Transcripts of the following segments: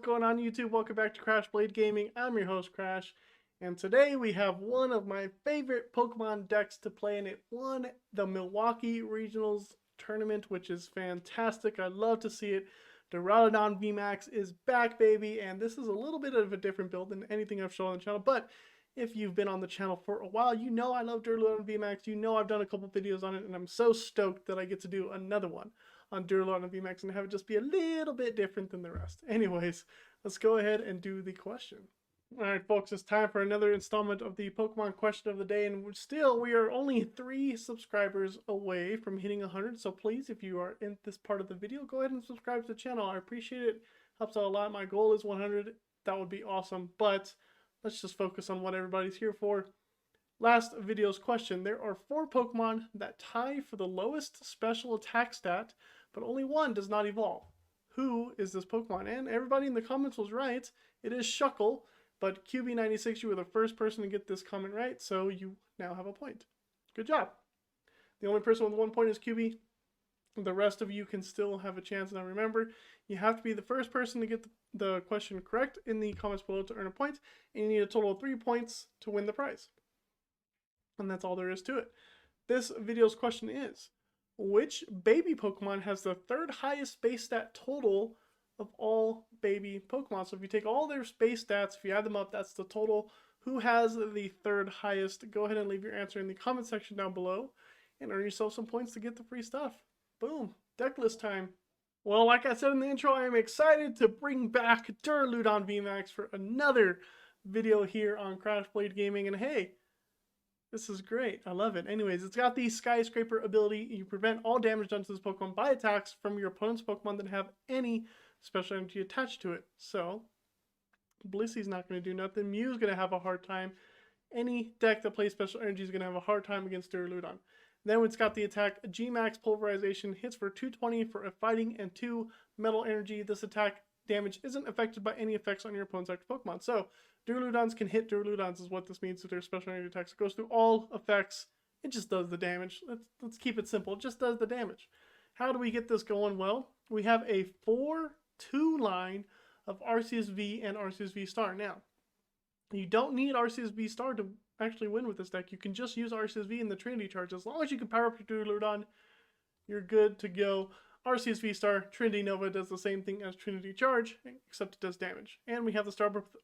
going on YouTube? Welcome back to Crash Blade Gaming. I'm your host Crash, and today we have one of my favorite Pokemon decks to play, and it won the Milwaukee Regionals tournament, which is fantastic. I love to see it. Duraludon VMAX is back, baby, and this is a little bit of a different build than anything I've shown on the channel, but if you've been on the channel for a while, you know I love Duraludon VMAX. You know I've done a couple videos on it, and I'm so stoked that I get to do another one on Duraludon VMAX and have it just be a little bit different than the rest. Anyways, let's go ahead and do the question. Alright folks, it's time for another installment of the Pokemon question of the day, and we are only 3 subscribers away from hitting 100, so please, if you are in this part of the video, go ahead and subscribe to the channel. I appreciate it. Helps out a lot. My goal is 100. That would be awesome, but let's just focus on what everybody's here for. Last video's question: there are 4 Pokemon that tie for the lowest special attack stat, but only one does not evolve. Who is this Pokemon? And everybody in the comments was right. It is Shuckle, but QB96, you were the first person to get this comment right, so you now have a point. Good job. The only person with 1 point is QB. The rest of you can still have a chance. Now remember, you have to be the first person to get the question correct in the comments below to earn a point, and you need a total of 3 points to win the prize. And that's all there is to it. This video's question is, which baby Pokemon has the 3rd highest base stat total of all baby Pokemon? So if you take all their base stats, if you add them up, that's the total. Who has the 3rd highest? Go ahead and leave your answer in the comment section down below and earn yourself some points to get the free stuff. Boom, deck list time. Well, like I said in the intro, I am excited to bring back Duraludon VMAX for another video here on Crash Blade Gaming, and hey, this is great. I love it. Anyways, it's got the Skyscraper ability. You prevent all damage done to this Pokemon by attacks from your opponent's Pokemon that have any special energy attached to it. So, Blissey's not going to do nothing. Mew's going to have a hard time. Any deck that plays special energy is going to have a hard time against Duraludon. Then it's got the attack G-Max Pulverization. Hits for 220 for a fighting and 2 metal energy. This attack damage isn't affected by any effects on your opponent's active Pokemon. So, Duraludons can hit Duraludons is what this means with their special energy attacks. It goes through all effects. It just does the damage. Let's keep it simple. It just does the damage. How do we get this going? Well, we have a 4-2 line of Arceus V and Arceus V Star. Now, you don't need Arceus V Star to actually win with this deck. You can just use Arceus V in the Trinity Charge. As long as you can power up your Duraludon, you're good to go. Arceus V Star, Trinity Nova does the same thing as Trinity Charge, except it does damage. And we have the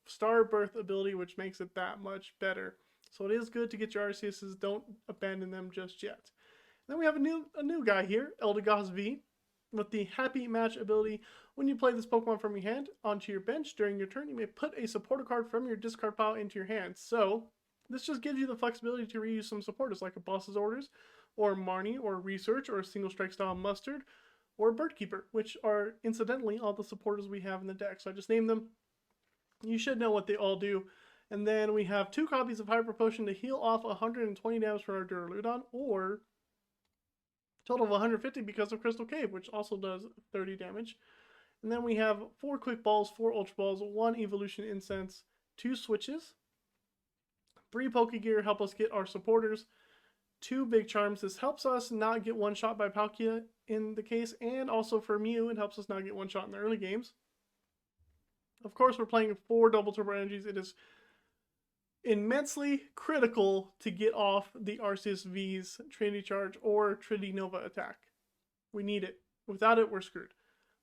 Star Birth ability, which makes it that much better. So it is good to get your Arceuses. Don't abandon them just yet. Then we have a new guy here, Eldegoss V, with the Happy Match ability. When you play this Pokemon from your hand onto your bench during your turn, you may put a supporter card from your discard pile into your hand. So this just gives you the flexibility to reuse some supporters like a Boss's Orders, or Marnie, or Research, or a Single Strike Style Mustard, or Bird Keeper, which are incidentally all the supporters we have in the deck. So I just named them. You should know what they all do. And then we have 2 copies of Hyper Potion to heal off 120 damage for our Duraludon, or total of 150 because of Crystal Cave, which also does 30 damage. And then we have 4 Quick Balls, 4 Ultra Balls, 1 Evolution Incense, 2 Switches, 3 Pokégear help us get our supporters, 2 Big Charms. This helps us not get one-shot by Palkia in the case, and also for Mew, it helps us not get one-shot in the early games. Of course, we're playing 4 Double Turbo Energies. It is immensely critical to get off the Arceus V's Trinity Charge or Trinity Nova attack. We need it. Without it, we're screwed.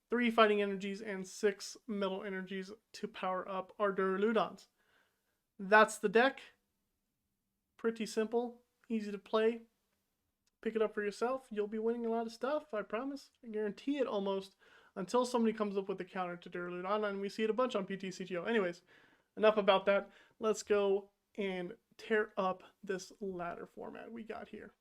3 Fighting Energies and 6 Metal Energies to power up our Duraludons. That's the deck. Pretty simple. Easy to play. Pick it up for yourself. You'll be winning a lot of stuff, I promise. I guarantee it almost, until somebody comes up with a counter to Duraludon, and we see it a bunch on PTCGO. Anyways, enough about that. Let's go and tear up this ladder format we got here.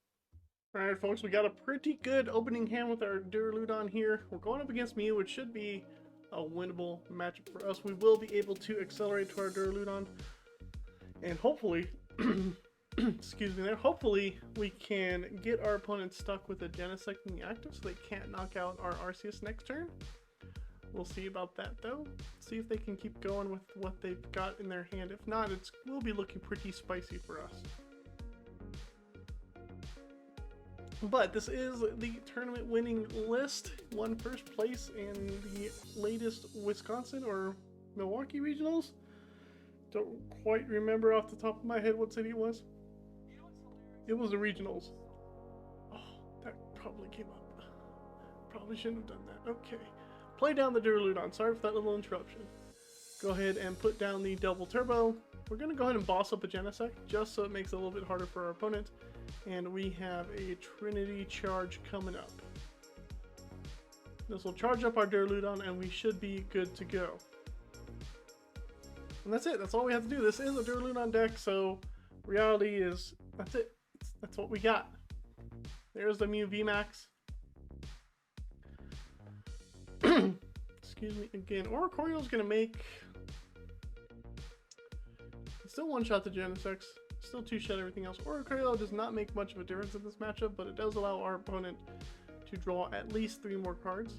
Alright folks, we got a pretty good opening hand with our Duraludon here. We're going up against Mew, which should be a winnable matchup for us. We will be able to accelerate to our Duraludon, and hopefully excuse me there, hopefully we can get our opponent stuck with a Genesect in the active so they can't knock out our Arceus next turn. We'll see about that though. See if they can keep going with what they've got in their hand. If not, it will be looking pretty spicy for us. But this is the tournament winning list. Won first place in the latest Wisconsin or Milwaukee regionals. Don't quite remember off the top of my head what city it was. It was the regionals. Oh, that probably came up. Probably shouldn't have done that. Okay. Play down the Duraludon. Sorry for that little interruption. Go ahead and put down the double turbo. We're going to go ahead and boss up a Genesect just so it makes it a little bit harder for our opponent. And we have a Trinity charge coming up. This will charge up our Duraludon and we should be good to go. And that's it. That's all we have to do. This is a Duraludon deck, so reality is that's it. That's what we got. There's the Mew VMAX. Excuse me again. Oricoreal's going to make... Still one-shot the Genesects. Still two-shot everything else. Oricoreal does not make much of a difference in this matchup, but it does allow our opponent to draw at least 3 more cards.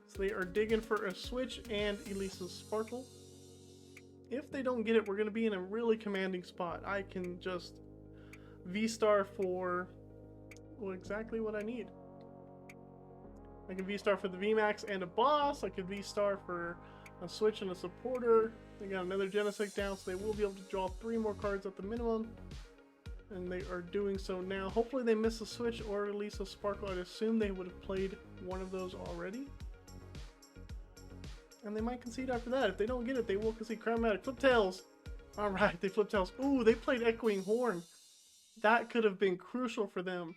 So they are digging for a Switch and Elisa's Sparkle. If they don't get it, we're going to be in a really commanding spot. I can just V-Star for exactly what I need. I can V-Star for the VMAX and a boss. I can V-Star for a Switch and a supporter. They got another Genesect down, so they will be able to draw 3 more cards at the minimum. And they are doing so now. Hopefully they miss a Switch or release a Sparkle. I'd assume they would have played one of those already. And they might concede after that. If they don't get it, they will concede. Chromatic. Flip Tails. Alright, they flip Tails. Ooh, they played Echoing Horn. That could have been crucial for them.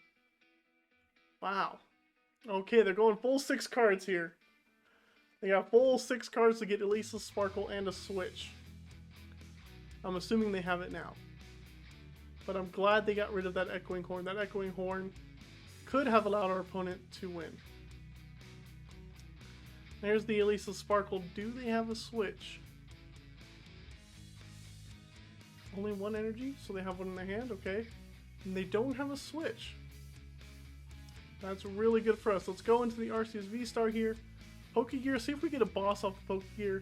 Wow. Okay, they're going full 6 cards here. They got full 6 cards to get Elisa's Sparkle and a Switch. I'm assuming they have it now. But I'm glad they got rid of that Echoing Horn. That Echoing Horn could have allowed our opponent to win. There's the Elisa's Sparkle. Do they have a Switch? Only 1 energy, so they have 1 in their hand, okay. And they don't have a Switch. That's really good for us. Let's go into the Arceus VSTAR here. Pokégear, see if we get a boss off the Pokégear.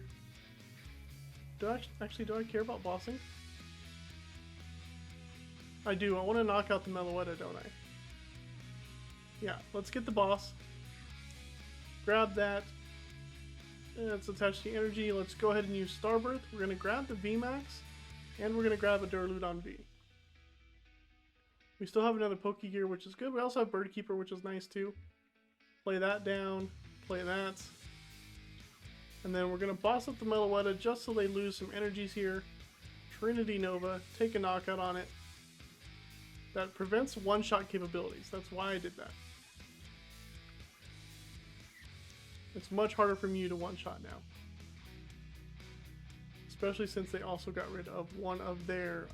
Do I care about bossing? I do. I want to knock out the Meloetta, don't I? Yeah, let's get the boss. Grab that. Let's attach the energy. Let's go ahead and use Starbirth. We're going to grab the VMAX, and we're going to grab a Duraludon V. We still have another Pokégear, which is good. We also have Bird Keeper, which is nice too. Play that down. Play that. And then we're going to boss up the Meloetta just so they lose some energies here. Trinity Nova. Take a knockout on it. That prevents one-shot capabilities. That's why I did that. It's much harder for Mew to one-shot now. Especially since they also got rid of one of their,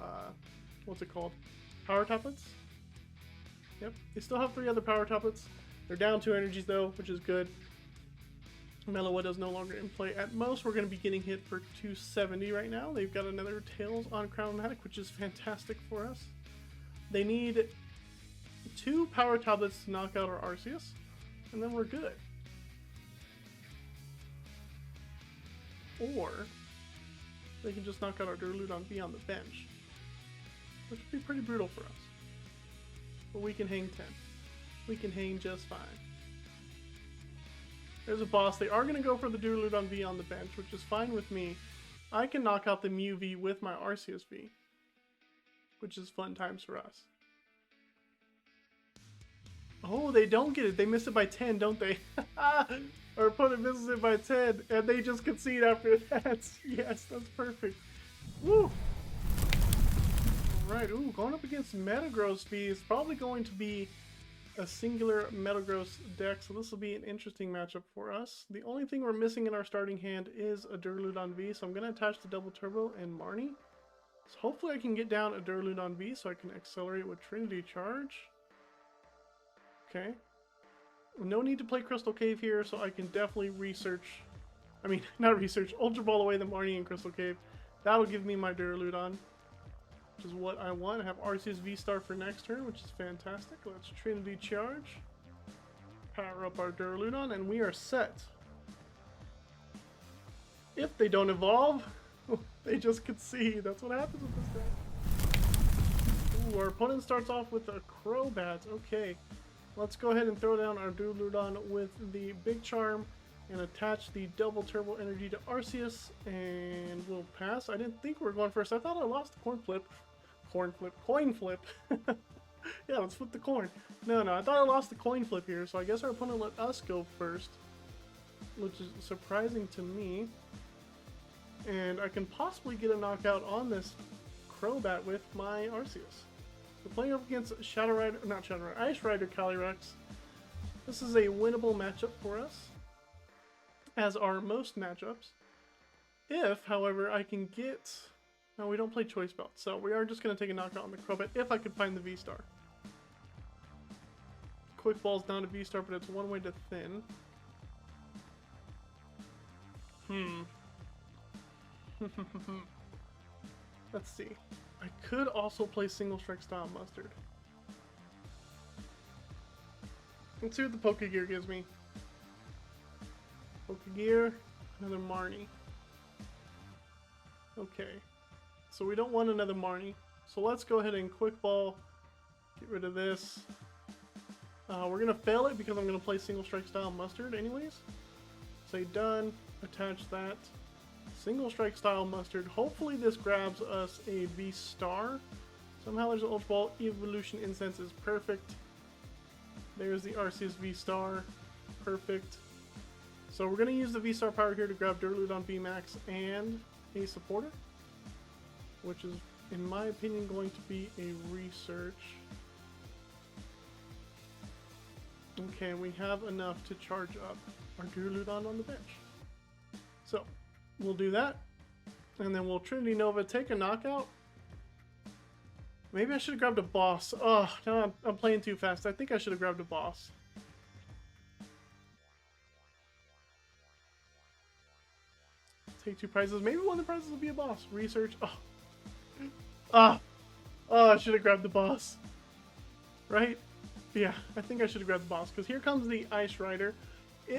what's it called? Power tablets? Yep, they still have 3 other power tablets. They're down 2 energies though, which is good. Meloetta is no longer in play. At most, we're going to be getting hit for 270 right now. They've got another Tails on Chromatic, which is fantastic for us. They need 2 power tablets to knock out our Arceus, and then we're good. Or they can just knock out our Duraludon V on the bench, which would be pretty brutal for us. But we can hang 10. We can hang just fine. There's a boss. They are going to go for the Duraludon V on the bench, which is fine with me. I can knock out the Mew V with my Arceus V, which is fun times for us. Oh, they don't get it. They miss it by 10, don't they? Our opponent misses it by 10, and they just concede after that. Yes, that's perfect. Woo! Alright, ooh, going up against Metagross V is probably going to be a singular Metagross deck, so this will be an interesting matchup for us. The only thing we're missing in our starting hand is a Duraludon V, so I'm going to attach the Double Turbo and Marnie. So hopefully I can get down a Duraludon V so I can accelerate with Trinity Charge. Okay. No need to play Crystal Cave here, so I can definitely Ultra Ball away the Marnie and Crystal Cave. That'll give me my Duraludon, which is what I want. I have Arceus VSTAR for next turn, which is fantastic. Let's Trinity Charge. Power up our Duraludon, and we are set. If they don't evolve, they just concede. That's what happens with this deck. Ooh, our opponent starts off with a Crobat. Okay. Let's go ahead and throw down our Duraludon with the Big Charm and attach the double turbo energy to Arceus, and we'll pass. I didn't think we were going first. I thought I lost the coin flip. Yeah, let's flip the coin. No, I thought I lost the coin flip here, so I guess our opponent let us go first, which is surprising to me. And I can possibly get a knockout on this Crobat with my Arceus. We're playing up against Ice Rider Calyrex. This is a winnable matchup for us, as are most matchups. If, however, I can get... No, we don't play Choice Belt, so we are just going to take a knockout on the Crobat if I could find the V-Star. Quick Ball's down to V-Star, but it's one way to thin. Let's see. I could also play Single Strike Style Mustard. Let's see what the Pokégear gives me. Pokégear, another Marnie. Okay. So we don't want another Marnie. So let's go ahead and Quick Ball. Get rid of this. We're going to fail it because I'm going to play Single Strike Style Mustard anyways. Say done. Attach that. Single Strike Style Mustard. Hopefully this grabs us a V-Star. Somehow there's an Ultra Ball. Evolution Incense is perfect. There's the Arceus V-Star. Perfect. So we're going to use the V-Star power here to grab Duraludon VMAX and a supporter, which is, in my opinion, going to be a research. Okay, we have enough to charge up our Duraludon on the bench. So, we'll do that, and then we'll Trinity Nova, take a knockout. Maybe I should have grabbed a boss. Oh, no, I'm playing too fast. I think I should have grabbed a boss. Take 2 prizes. Maybe one of the prizes will be a boss. Research. Oh, I should have grabbed the boss. Right? Yeah, I think I should have grabbed the boss, because here comes the Ice Rider.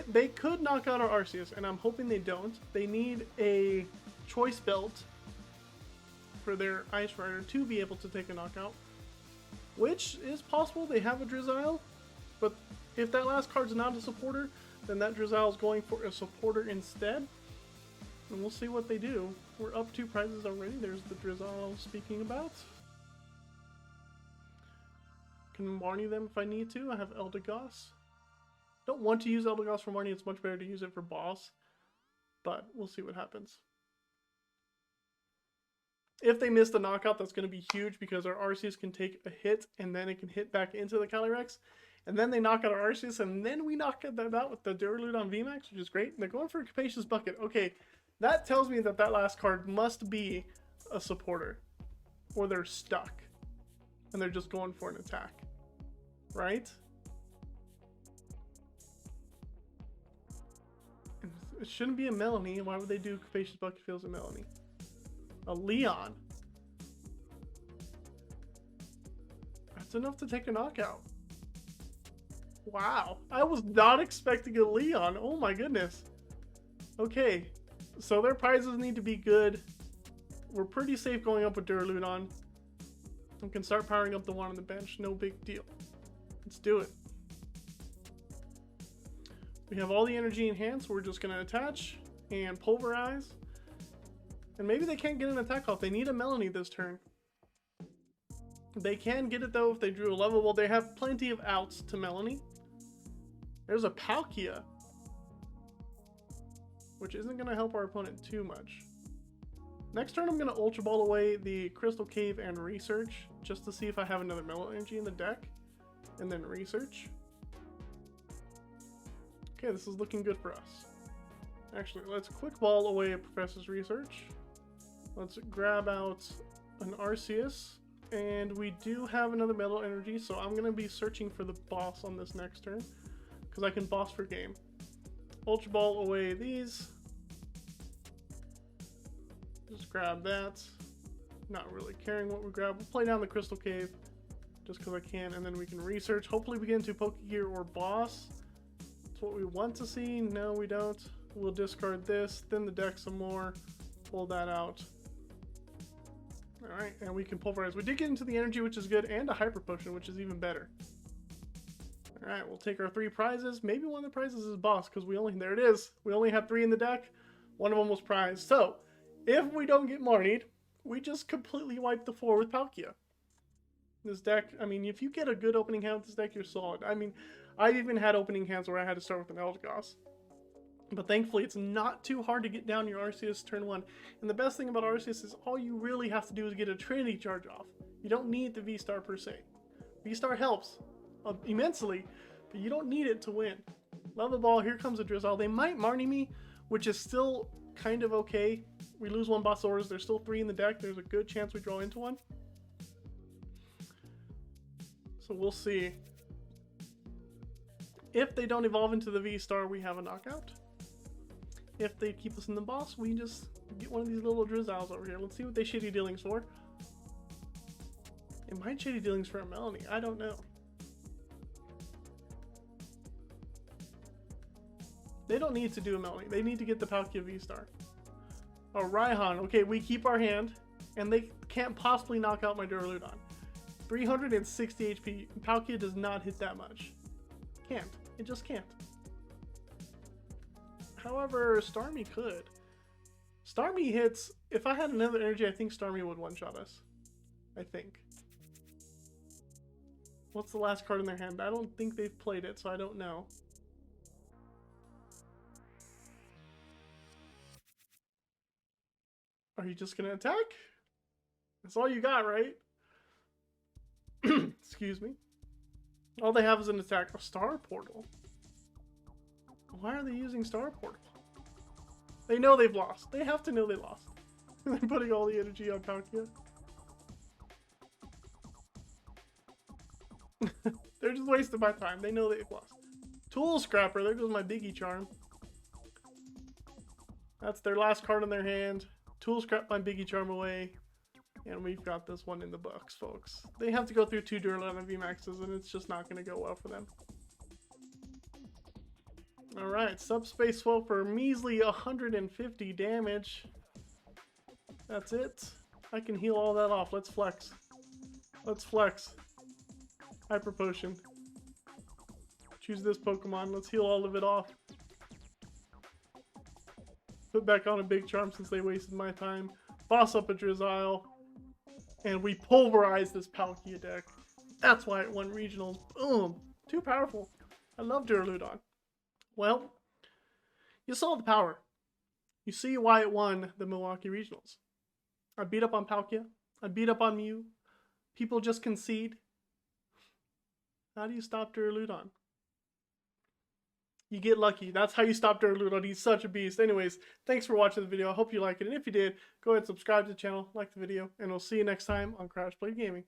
They could knock out our Arceus, and I'm hoping they don't. They need a Choice Belt for their Ice Rider to be able to take a knockout, which is possible. They have a Drizzile, but if that last card's not a supporter, then that Drizzile is going for a supporter instead, and we'll see what they do. We're up 2 prizes already. There's the Drizzile I was speaking about. Can Marnie them if I need to. I have Eldegoss. Don't want to use Eldegoss for Marnie. It's much better to use it for boss, but we'll see what happens. If they miss the knockout, that's going to be huge, because our Arceus can take a hit and then it can hit back into the Calyrex, and then they knock out our Arceus, and then we knock them out with the Duraludon VMAX, which is great. They're going for a Capacious Bucket. Okay, that tells me that that last card must be a supporter, or they're stuck and they're just going for an attack, right? It shouldn't be a Melanie. Why would they do Capacious Bucket if it was a Melanie? A Leon. That's enough to take a knockout. Wow. I was not expecting a Leon. Oh my goodness. Okay. So their prizes need to be good. We're pretty safe going up with Duraludon. We can start powering up the one on the bench. No big deal. Let's do it. We have all the energy in hand, so we're just going to attach and pulverize. And maybe they can't get an attack off. They need a Melanie this turn. They can get it, though, if they drew a level. Well, they have plenty of outs to Melanie. There's a Palkia, which isn't going to help our opponent too much. Next turn, I'm going to Ultra Ball away the Crystal Cave and Research, just to see if I have another Mellow Energy in the deck, and then Research. Okay, this is looking good for us. Actually, let's Quick Ball away a Professor's Research. Let's grab out an Arceus, and we do have another Mellow Energy, so I'm going to be searching for the boss on this next turn, because I can boss for game. Ultra Ball away these. Just grab that. Not really caring what we grab. We'll play down the Crystal Cave just because I can, and then we can research. Hopefully we get into Pokégear or boss. That's what we want to see. No, we don't. We'll discard this, thin the deck some more, pull that out. Alright, and we can pulverize. We did get into the energy, which is good, and a Hyper Potion, which is even better. Alright, we'll take our 3 prizes. Maybe one of the prizes is boss, because there it is. We only have 3 in the deck. One of them was prize. So, if we don't get Marnied, we just completely wipe the floor with Palkia. This deck, I mean, if you get a good opening hand with this deck, you're solid. I mean, I've even had opening hands where I had to start with an Eldegoss. But thankfully, it's not too hard to get down your Arceus turn 1. And the best thing about Arceus is all you really have to do is get a Trinity charge off. You don't need the V-Star per se. V-Star helps immensely, but you don't need it to win. Level Ball, here comes a Drizzle. They might Marnie me, which is still kind of okay. We lose 1 Bossaurus. There's still 3 in the deck. There's a good chance we draw into one. So we'll see. If they don't evolve into the V-Star, we have a knockout. If they keep us in the boss, we just get one of these little Drizzles over here. Let's see what they shitty dealings for. It might shitty dealings for a Melanie. I don't know. They don't need to do a Melanie. They need to get the Palkia V-Star. Oh, Raihan. Okay, we keep our hand, and they can't possibly knock out my Duraludon. 360 HP. Palkia does not hit that much. Can't. It just can't. However, Starmie could. Starmie hits... If I had another energy, I think Starmie would one-shot us. I think. What's the last card in their hand? I don't think they've played it, so I don't know. Are you just gonna attack? That's all you got, right? Excuse me. All they have is an attack. A Star Portal. Why are they using Star Portal? They know they've lost. They have to know they lost. They're putting all the energy on Palkia. They're just wasting my time. They know they've lost. Tool Scrapper. There goes my Big Charm. That's their last card in their hand. Tool Scrap my Big Charm away. And we've got this one in the books, folks. They have to go through 2 Duraludon VMAXs, and it's just not going to go well for them. Alright, Subspace Swell for measly 150 damage. That's it. I can heal all that off. Let's flex. Let's flex. Hyper Potion. Choose this Pokemon. Let's heal all of it off. Put back on a Big Charm since they wasted my time. Boss up a Drizzile. And we pulverize this Palkia deck. That's why it won regionals. Boom. Too powerful. I love Duraludon. Well, you saw the power. You see why it won the Milwaukee regionals. I beat up on Palkia. I beat up on Mew. People just concede. How do you stop Duraludon? You get lucky. That's how you stop Duraludon. He's such a beast. Anyways, thanks for watching the video. I hope you like it. And if you did, go ahead and subscribe to the channel, like the video, and we'll see you next time on Crash Blade Gaming.